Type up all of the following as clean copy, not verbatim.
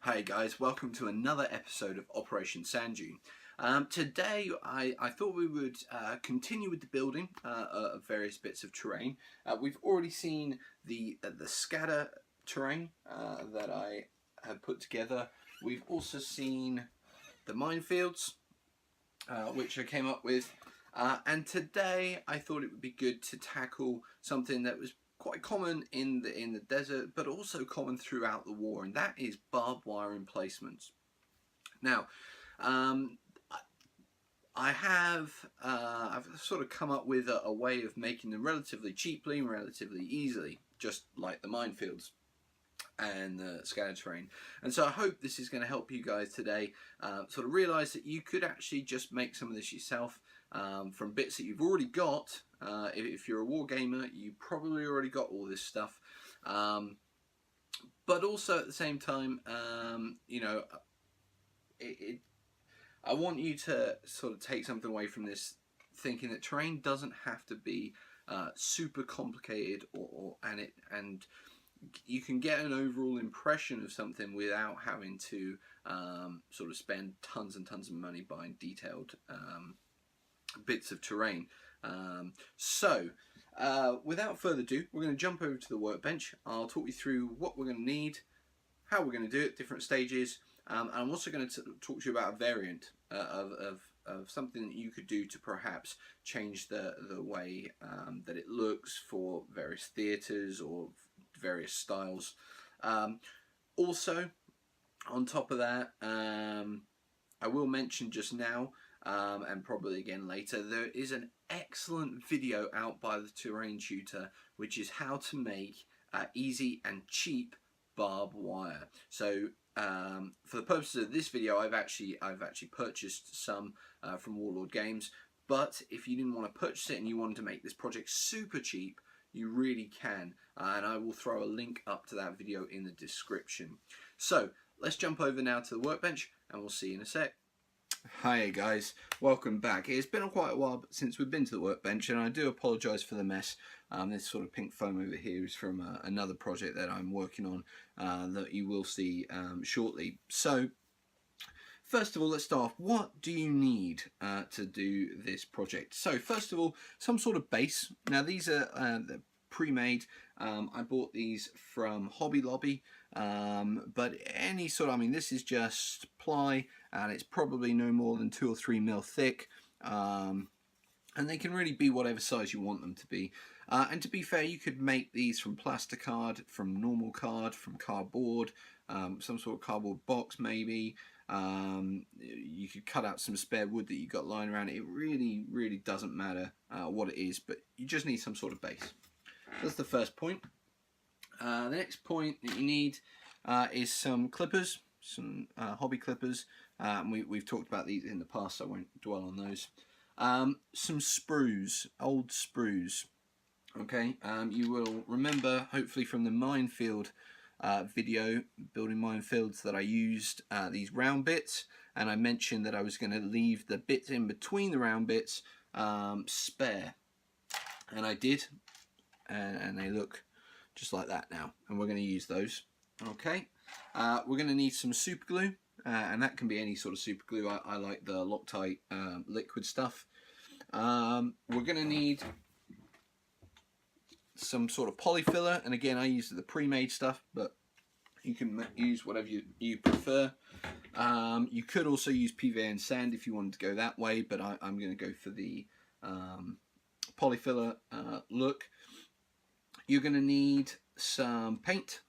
Hi guys, welcome to another episode of Operation Sand Dune. Today I thought we would continue with the building of various bits of terrain. We've already seen the scatter terrain that I have put together. We've also seen the minefields which I came up with, and today I thought it would be good to tackle something that was quite common in the desert, but also common throughout the war, and that is barbed wire emplacements. Now, I've sort of come up with a way of making them relatively cheaply and relatively easily, just like the minefields and the scatter terrain. And so I hope this is going to help you guys today sort of realize that you could actually just make some of this yourself from bits that you've already got. If you're a war gamer, you probably already got all this stuff, but also at the same time, you know, I want you to sort of take something away from this thinking that terrain doesn't have to be super complicated, and you can get an overall impression of something without having to sort of spend tons and tons of money buying detailed bits of terrain. So without further ado, we're going to jump over to the workbench. I'll talk you through what we're going to need, how we're going to do it, different stages, and I'm also going to talk to you about a variant of something that you could do to perhaps change the way that it looks for various theatres or various styles. Also, on top of that, I will mention just now, and probably again later, there is an excellent video out by the Terrain Tutor, which is how to make easy and cheap barbed wire. So for the purposes of this video, I've actually purchased some from Warlord Games, but if you didn't want to purchase it and you wanted to make this project super cheap, you really can, and I will throw a link up to that video in the description. So let's jump over now to the workbench and we'll see you in a sec. Hi guys, welcome back. It's been quite a while since we've been to the workbench, and I do apologise for the mess. This sort of pink foam over here is from another project that I'm working on that you will see shortly. So first of all, let's start off. What do you need to do this project? So first of all, some sort of base. Now these are pre-made. I bought these from Hobby Lobby, but any sort of, I mean, this is just ply, and it's probably no more than 2 or 3 mil thick, and they can really be whatever size you want them to be. And to be fair, you could make these from plasticard, from normal card, from cardboard, some sort of cardboard box maybe. You could cut out some spare wood that you got lying around. It really doesn't matter what it is, but you just need some sort of base. That's the first point. The next point that you need is some clippers, some hobby clippers. We've talked about these in the past, so I won't dwell on those. Some sprues, old sprues. Okay, you will remember hopefully from the minefield video, building minefields, that I used these round bits, and I mentioned that I was going to leave the bits in between the round bits spare, and I did, and they look just like that now, and we're going to use those. Okay, we're going to need some super glue, and that can be any sort of super glue. I like the Loctite liquid stuff. We're going to need some sort of polyfiller, and again I use the pre-made stuff, but you can use whatever you prefer. You could also use PVA and sand if you wanted to go that way, but I'm going to go for the polyfiller look. You're going to need some paint.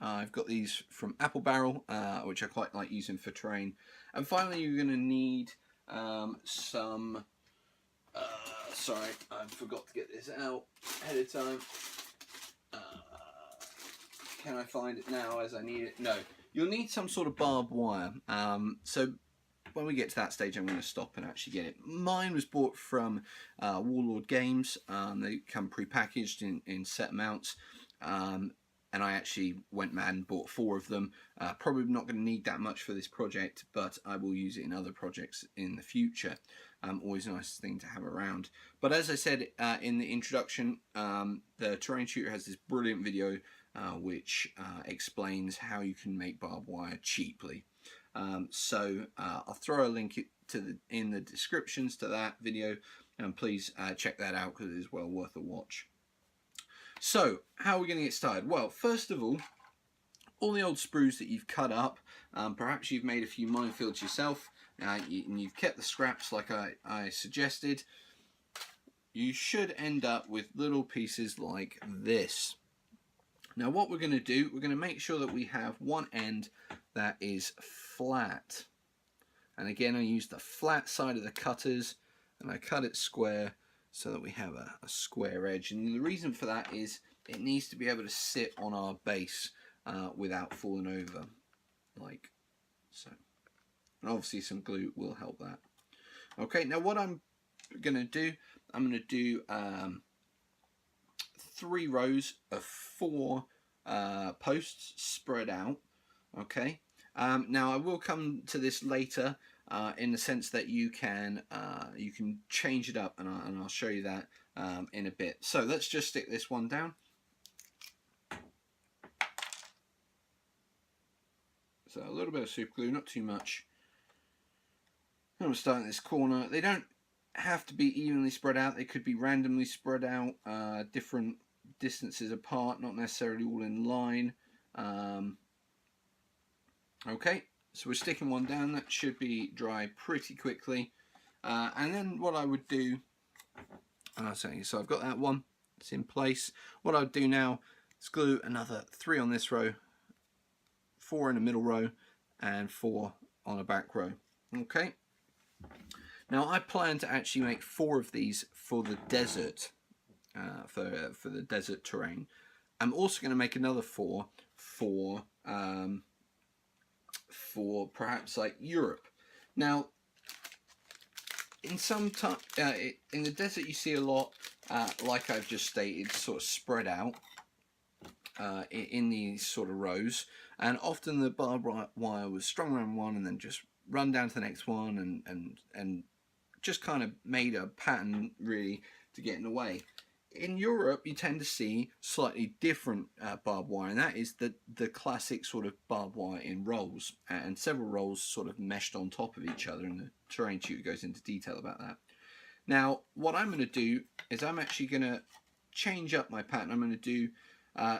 I've got these from Apple Barrel, which I quite like using for terrain. And finally, you're going to need some... sorry, I forgot to get this out ahead of time. Can I find it now as I need it? No. You'll need some sort of barbed wire. So when we get to that stage, I'm going to stop and actually get it. Mine was bought from Warlord Games. They come pre-packaged in set amounts. And I actually went mad and bought 4 of them. Probably not going to need that much for this project, but I will use it in other projects in the future. Always a nice thing to have around. But as I said in the introduction, the Terrain Shooter has this brilliant video which explains how you can make barbed wire cheaply. So I'll throw a link in the descriptions to that video, and please check that out because it is well worth a watch. So how are we going to get started? Well, first of all the old sprues that you've cut up, perhaps you've made a few minefields yourself, and you've kept the scraps like I suggested, you should end up with little pieces like this. Now what we're going to do, we're going to make sure that we have one end that is flat. And again, I use the flat side of the cutters and I cut it square so that we have a square edge. And the reason for that is it needs to be able to sit on our base without falling over, like so. And obviously some glue will help that. Okay, now what I'm going to do, I'm going to do 3 rows of 4 posts spread out. Okay, now I will come to this later in the sense that you can change it up, and I'll show you that in a bit. So let's just stick this one down. So a little bit of super glue, not too much. And we'll start in this corner. They don't have to be evenly spread out. They could be randomly spread out, different distances apart, not necessarily all in line. Okay, so we're sticking one down. That should be dry pretty quickly. And then what I would do, so I've got that one, it's in place. What I would do now is glue another 3 on this row, 4 in the middle row, and 4 on the back row. Okay. Now I plan to actually make 4 of these for the desert, for the desert terrain. I'm also going to make another 4 for perhaps like Europe. Now, in in the desert you see a lot, like I've just stated, sort of spread out in these sort of rows, and often the barbed wire was strung around one and then just run down to the next one and just kind of made a pattern really to get in the way. In Europe you tend to see slightly different barbed wire, and that is the classic sort of barbed wire in rolls, and several rolls sort of meshed on top of each other, and the Terrain Tutor goes into detail about that. Now what I'm going to do is I'm actually going to change up my pattern. I'm going to do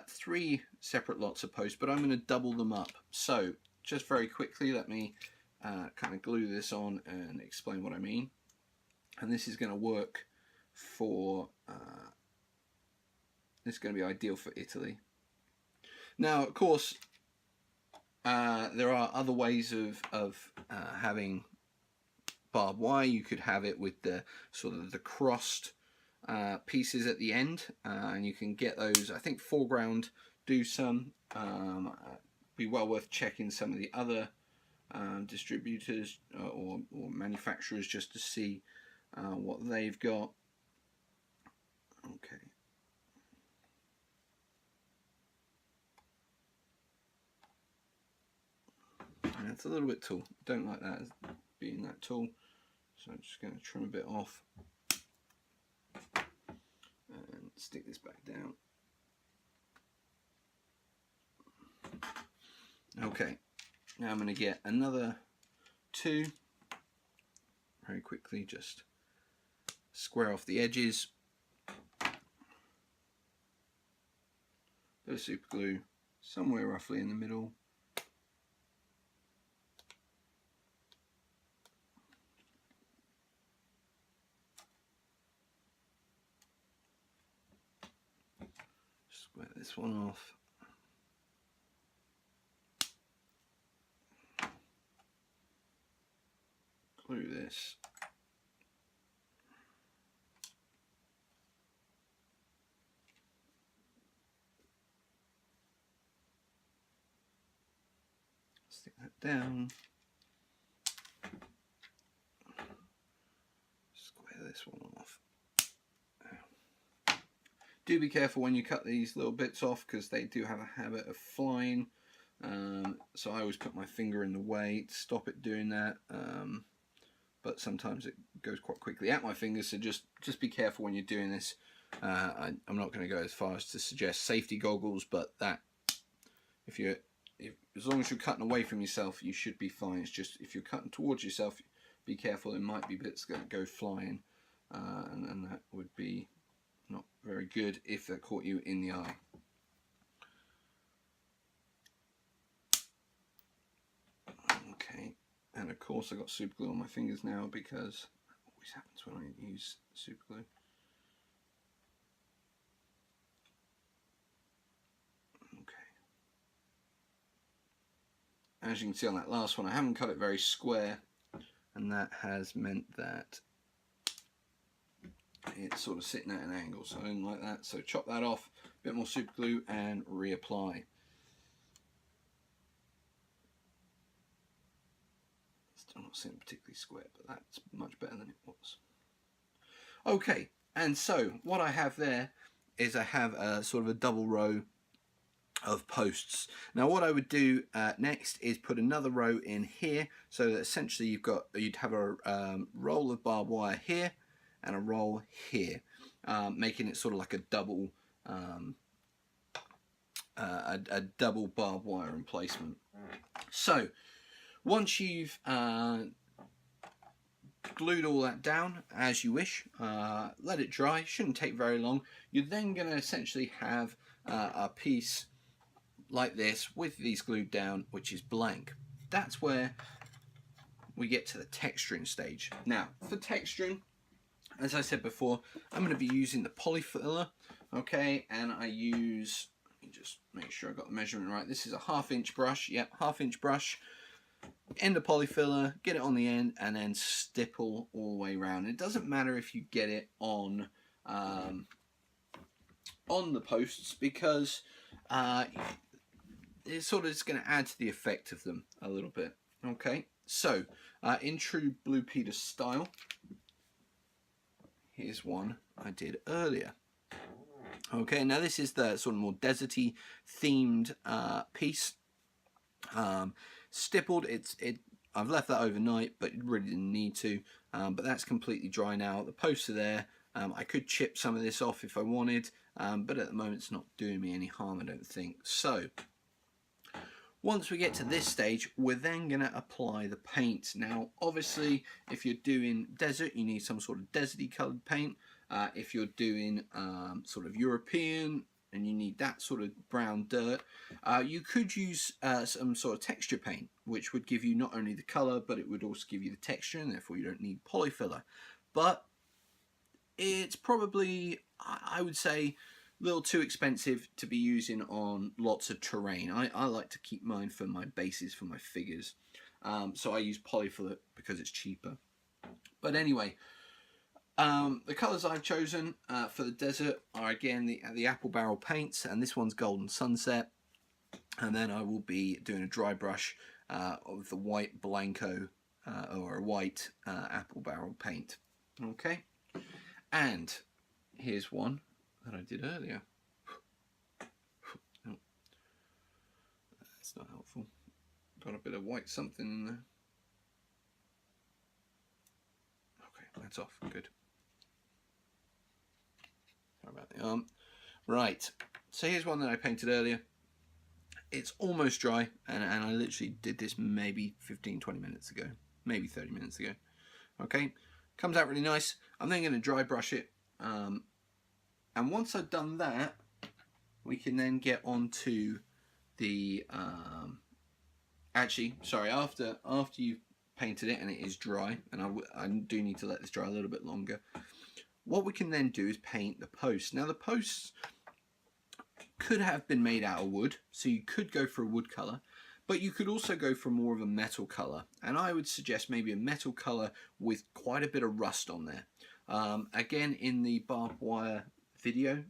3 separate lots of posts, but I'm going to double them up. So just very quickly, let me kind of glue this on and explain what I mean. And this is going to work for this is going to be ideal for Italy. Now of course there are other ways of having barbed wire. You could have it with the sort of the crossed pieces at the end, and you can get those. I think Foreground do some. Be well worth checking some of the other distributors or manufacturers just to see what they've got. Okay. And it's a little bit tall. Don't like that as being that tall, so I'm just going to trim a bit off and stick this back down. Okay, now I'm going to get another 2 very quickly, just square off the edges, bit of super glue somewhere roughly in the middle. Square this one off. Glue this. Stick that down. Square this one off. Do be careful when you cut these little bits off, because they do have a habit of flying. So I always put my finger in the way to stop it doing that. but sometimes it goes quite quickly at my fingers, so just be careful when you're doing this. I'm not going to go as far as to suggest safety goggles, but that as long as you're cutting away from yourself, you should be fine. It's just if you're cutting towards yourself, be careful. There might be bits that go flying, and that would be not very good if that caught you in the eye. Okay, and of course I got super glue on my fingers now because that always happens when I use super glue. As you can see on that last one, I haven't cut it very square, and that has meant that it's sort of sitting at an angle, so I didn't like that. So chop that off, a bit more super glue, and reapply. Still not sitting particularly square, but that's much better than it was. Okay, and so what I have there is I have a sort of a double row of posts. Now what I would do next is put another row in here, so that essentially you'd have a roll of barbed wire here and a roll here, making it sort of like a double double barbed wire emplacement. So once you've glued all that down as you wish, let it dry. Shouldn't take very long. You're then going to essentially have a piece like this with these glued down, which is blank. That's where we get to the texturing stage. Now for texturing, as I said before, I'm going to be using the polyfiller, okay, and I use, let me just make sure I got the measurement right. This is a 1/2 inch brush. Yep, 1/2 inch brush, end of polyfiller, get it on the end, and then stipple all the way around. It doesn't matter if you get it on the posts, because it's sort of just going to add to the effect of them a little bit. Okay, so in true Blue Peter style, here's one I did earlier. Okay, now this is the sort of more deserty themed piece. Stippled, I've left that overnight, but it really didn't need to. But that's completely dry now. The posts are there. I could chip some of this off if I wanted, but at the moment it's not doing me any harm, I don't think. So once we get to this stage, we're then going to apply the paint. Now obviously if you're doing desert, you need some sort of deserty coloured paint. If you're doing sort of European and you need that sort of brown dirt, you could use some sort of texture paint, which would give you not only the colour, but it would also give you the texture, and therefore you don't need polyfiller. But it's probably, I would say, a little too expensive to be using on lots of terrain. I like to keep mine for my bases, for my figures. So I use polyfiller because it's cheaper. But anyway, the colours I've chosen for the desert are again the apple barrel paints, and this one's Golden Sunset. And then I will be doing a dry brush of the white Blanco or a white apple barrel paint. Okay, and here's one that I did earlier. Oh, that's not helpful. Got a bit of white something in there. Okay, that's off. Good. Sorry about the arm. Right, so here's one that I painted earlier. It's almost dry, and I literally did this maybe 15-20 minutes ago, maybe 30 minutes ago. Okay, comes out really nice. I'm then going to dry brush it, and once I've done that, we can then get onto the actually, sorry, after you've painted it and it is dry, and I do need to let this dry a little bit longer, what we can then do is paint the posts. Now the posts could have been made out of wood, so you could go for a wood colour, but you could also go for more of a metal colour, and I would suggest maybe a metal colour with quite a bit of rust on there. Again, in the barbed wire video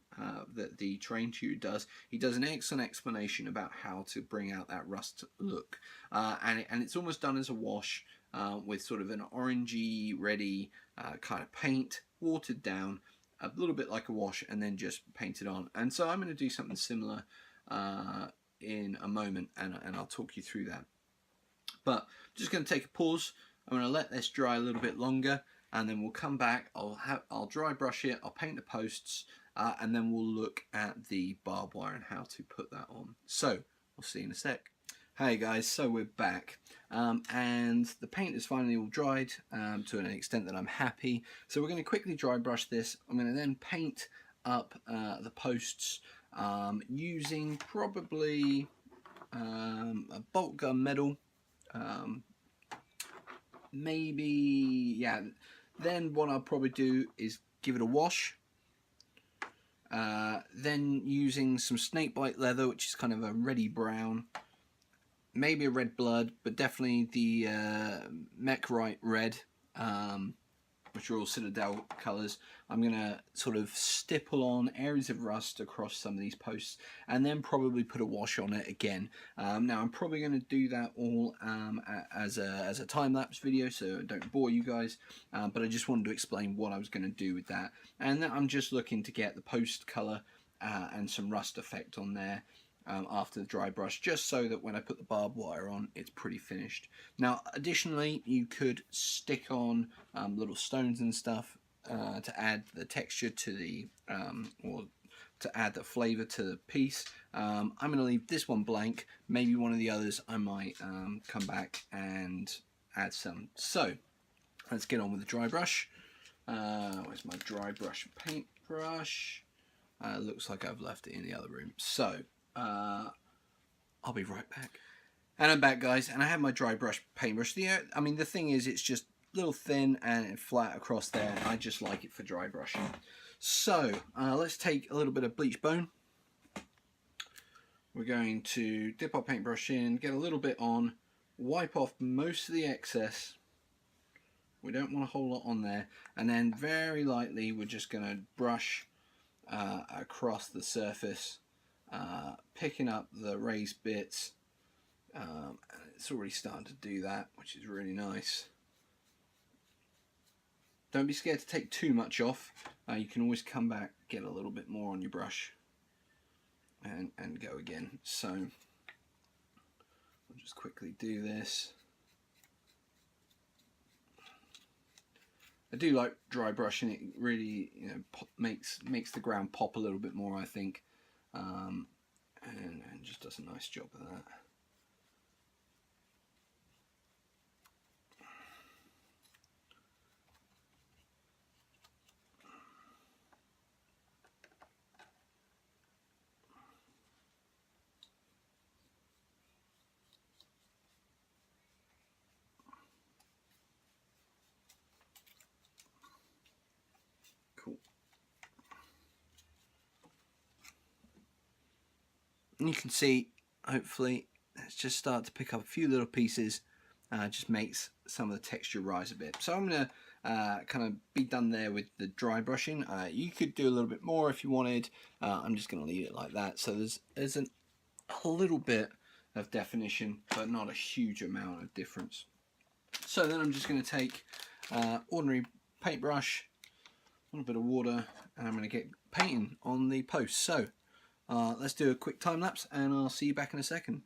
that the terrain tutor does, he does an excellent explanation about how to bring out that rust look, and it's almost done as a wash with sort of an orangey, reddy kind of paint, watered down, a little bit like a wash, and then just paint it on. And so I'm going to do something similar in a moment, and I'll talk you through that. But just going to take a pause, I'm going to let this dry a little bit longer, and then we'll come back. I'll dry brush it, I'll paint the posts, and then we'll look at the barbed wire and how to put that on. So we'll see you in a sec. Hey guys, so we're back, and the paint is finally all dried to an extent that I'm happy. So we're going to quickly dry brush this. I'm going to then paint up the posts using probably a bolt gun metal, maybe, yeah. Then what I'll probably do is give it a wash. Then using some snakebite leather, which is kind of a reddy brown, maybe a red blood, but definitely the Mechrite red, which are all Citadel colours. I'm going to sort of stipple on areas of rust across some of these posts, and then probably put a wash on it again. Now I'm probably going to do that all as a time-lapse video, so don't bore you guys, but I just wanted to explain what I was going to do with that. And I'm just looking to get the post colour and some rust effect on there after the dry brush, just so that when I put the barbed wire on, it's pretty finished. Now additionally, you could stick on little stones and stuff to add the texture to the or to add the flavour to the piece. I'm going to leave this one blank. Maybe one of the others I might come back and add some. So let's get on with the dry brush. Where's my dry brush paintbrush? Looks like I've left it in the other room. So I'll be right back. And I'm back, guys, and I have my dry brush paintbrush. I mean, the thing is, it's just a little thin and flat across there. I just like it for dry brushing. So let's take a little bit of bleach bone. We're going to dip our paintbrush in, get a little bit on, wipe off most of the excess. We don't want a whole lot on there. And then very lightly, we're just going to brush across the surface, picking up the raised bits. And it's already starting to do that, which is really nice. Don't be scared to take too much off. You can always come back, get a little bit more on your brush, and go again. So I'll just quickly do this. I do like dry brushing. It really, you know, makes the ground pop a little bit more, I think, and just does a nice job of that. Cool. And you can see, hopefully, it's just started to pick up a few little pieces. Just makes some of the texture rise a bit. So I'm going to kind of be done there with the dry brushing. You could do a little bit more if you wanted. I'm just going to leave it like that. So there's a little bit of definition, but not a huge amount of difference. So then I'm just going to take ordinary paintbrush, a little bit of water, and I'm going to get painting on the post. So let's do a quick time lapse, and I'll see you back in a second.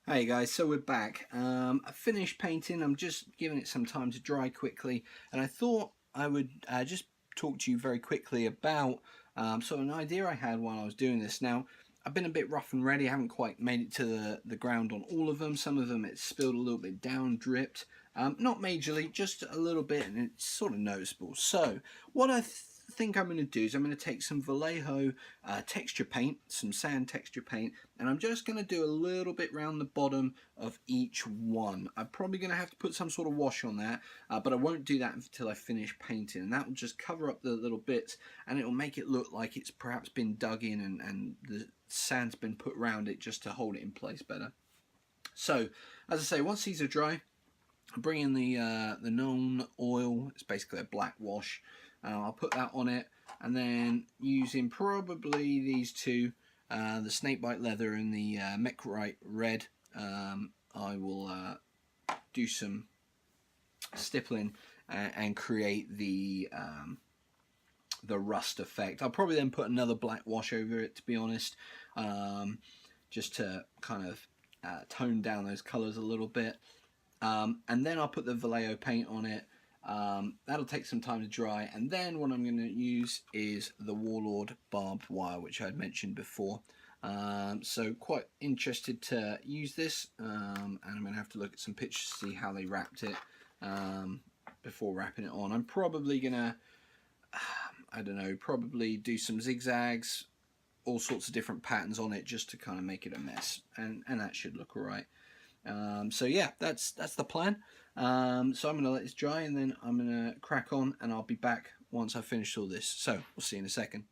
Hey guys, so we're back. I finished painting. I'm just giving it some time to dry quickly, and I thought I would just talk to you very quickly about sort of an idea I had while I was doing this. Now, I've been a bit rough and ready. I haven't quite made it to the ground on all of them. Some of them it's spilled a little bit down, dripped. Not majorly, just a little bit, and it's sort of noticeable. So what I think I'm going to do is I'm going to take some Vallejo texture paint, some sand texture paint, and I'm just going to do a little bit around the bottom of each one. I'm probably going to have to put some sort of wash on that, but I won't do that until I finish painting, and that will just cover up the little bits, and it will make it look like it's perhaps been dug in and the sand's been put around it just to hold it in place better. So as I say, once these are dry, bring in the known oil. It's basically a black wash. I'll put that on it, and then using probably these two, the snakebite leather and the Mechrite red, I will do some stippling and create the rust effect. I'll probably then put another black wash over it, to be honest, just to kind of tone down those colours a little bit. And then I'll put the Vallejo paint on it. That'll take some time to dry, and then what I'm going to use is the Warlord Barbed Wire, which I had mentioned before. So quite interested to use this, and I'm going to have to look at some pictures to see how they wrapped it before wrapping it on. I'm probably going to, I don't know, probably do some zigzags, all sorts of different patterns on it just to kind of make it a mess, and that should look alright. So yeah, that's the plan. So I'm going to let this dry, and then I'm going to crack on, and I'll be back once I've finished all this. So we'll see you in a second.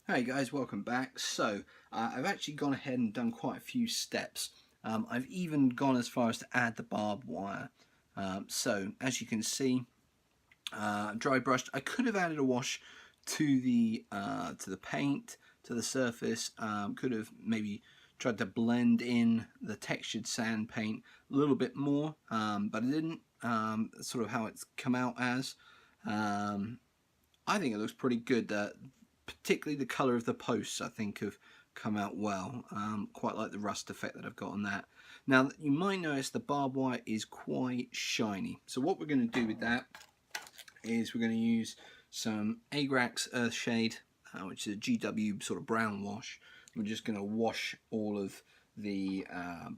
Hey guys, welcome back. So I've actually gone ahead and done quite a few steps. I've even gone as far as to add the barbed wire. So as you can see, dry brushed. I could have added a wash to the paint, to the surface. Could have maybe tried to blend in the textured sand paint a little bit more, but I didn't. Sort of how it's come out as. I think it looks pretty good. Particularly the colour of the posts, I think, have come out well. Quite like the rust effect that I've got on that. Now, you might notice the barbed wire is quite shiny. So what we're going to do with that is we're going to use some Agrax Earthshade, which is a GW sort of brown wash. We're just going to wash all of the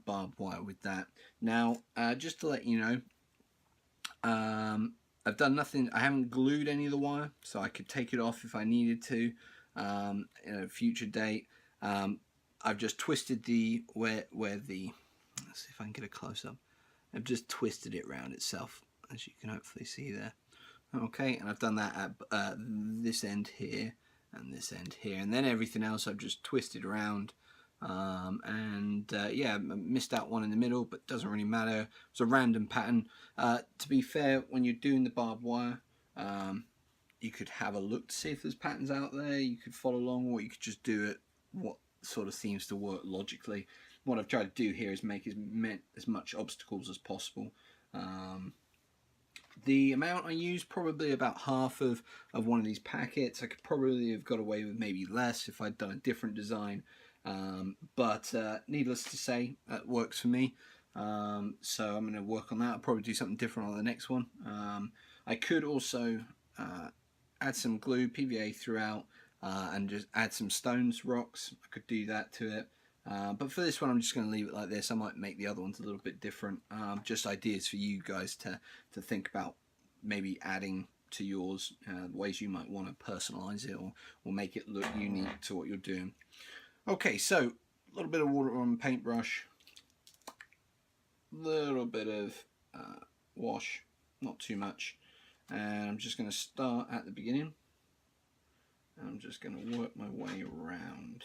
barbed wire with that. Now, just to let you know, I've done nothing. I haven't glued any of the wire, so I could take it off if I needed to in a future date. I've just twisted the where the. Let's see if I can get a close up. I've just twisted it around itself, as you can hopefully see there. Okay, and I've done that at this end here and this end here, and then everything else I've just twisted around. Yeah, I missed out one in the middle, but doesn't really matter. It's a random pattern. To be fair, when you're doing the barbed wire, you could have a look to see if there's patterns out there. You could follow along, or you could just do it what sort of seems to work logically. What I've tried to do here is make as much obstacles as possible. The amount I use, probably about half of one of these packets. I could probably have got away with maybe less if I'd done a different design. But needless to say, that works for me. So I'm going to work on that. I'll probably do something different on the next one. I could also add some glue, PVA throughout, and just add some stones, rocks. I could do that to it. But for this one, I'm just going to leave it like this. I might make the other ones a little bit different. Just ideas for you guys to think about, maybe adding to yours, ways you might want to personalize it or make it look unique to what you're doing. Okay, so a little bit of water on the paintbrush, a little bit of wash, not too much, and I'm just going to start at the beginning. I'm just going to work my way around.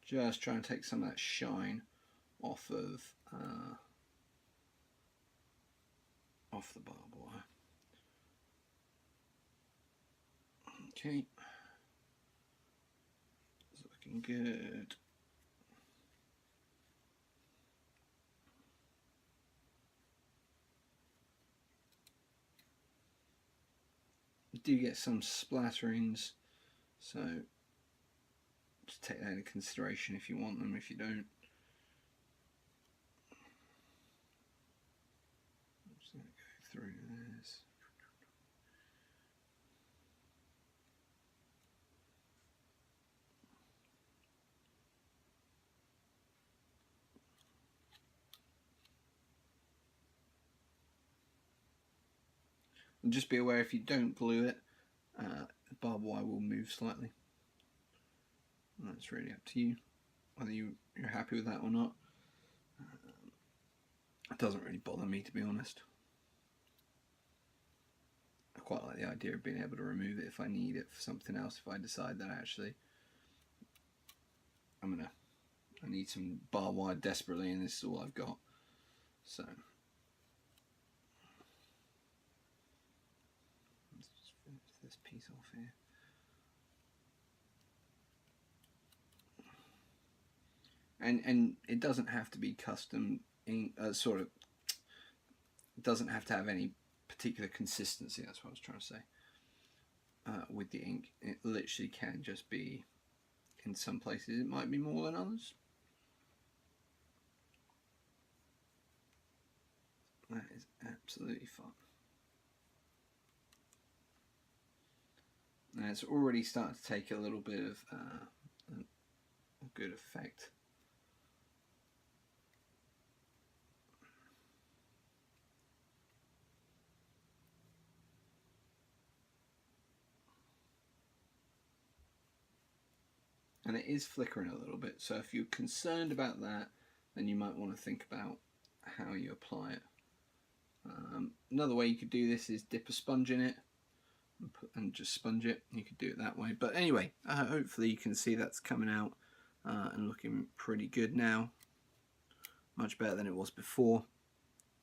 Just trying to take some of that shine off of the barbed wire. Okay, it's looking good. You do get some splatterings, so just take that into consideration if you want them. If you don't, I'm just going to go through this. And just be aware, if you don't glue it, the barbed wire will move slightly. And that's really up to you, whether you're happy with that or not. It doesn't really bother me, to be honest. quite like the idea of being able to remove it if I need it for something else, if I decide that actually I need some barbed wire desperately and this is all I've got. So let's just finish this piece off here. And it doesn't have to be custom ink, it doesn't have to have any particular consistency, that's what I was trying to say, with the ink. It literally can just be, in some places it might be more than others. That is absolutely fun. And it's already starting to take a little bit of a good effect. And it is flickering a little bit, so if you're concerned about that, then you might want to think about how you apply it. Another way you could do this is dip a sponge in it and just sponge it. You could do it that way, but anyway, hopefully you can see that's coming out and looking pretty good now. Much better than it was before,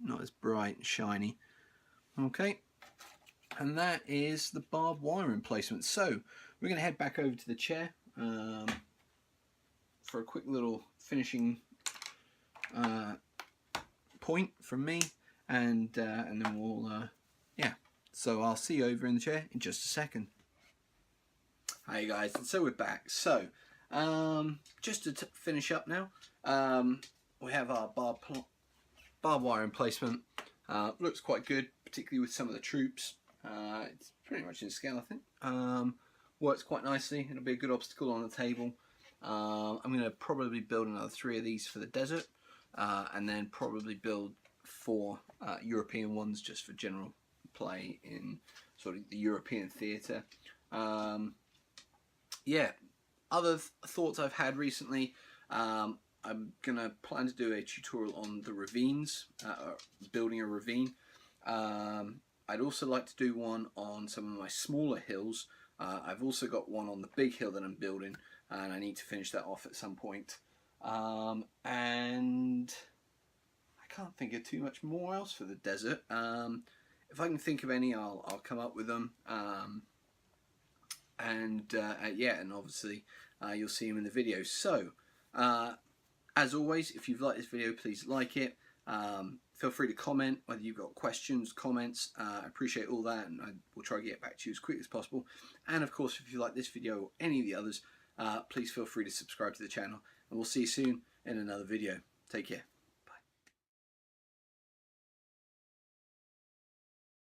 not as bright and shiny. Okay, and that is the barbed wire emplacement. So we're going to head back over to the chair for a quick little finishing point from me, and then we'll yeah, so I'll see you over in the chair in just a second. Hi guys, and so we're back. So just to finish up now, we have our barbed wire emplacement. Looks quite good, particularly with some of the troops. It's pretty much in scale, I think. Works quite nicely. It'll be a good obstacle on the table. I'm going to probably build another 3 of these for the desert, and then probably build 4 European ones just for general play in sort of the European theatre. Yeah, other thoughts I've had recently, I'm going to plan to do a tutorial on the ravines, building a ravine. I'd also like to do one on some of my smaller hills. I've also got one on the big hill that I'm building, and I need to finish that off at some point. And I can't think of too much more else for the desert. If I can think of any, I'll come up with them. Yeah, and obviously you'll see them in the video. So, as always, if you've liked this video, please like it. Feel free to comment whether you've got questions, comments. I appreciate all that, and I will try to get back to you as quick as possible. And of course, if you like this video or any of the others, please feel free to subscribe to the channel, and we'll see you soon in another video. Take care.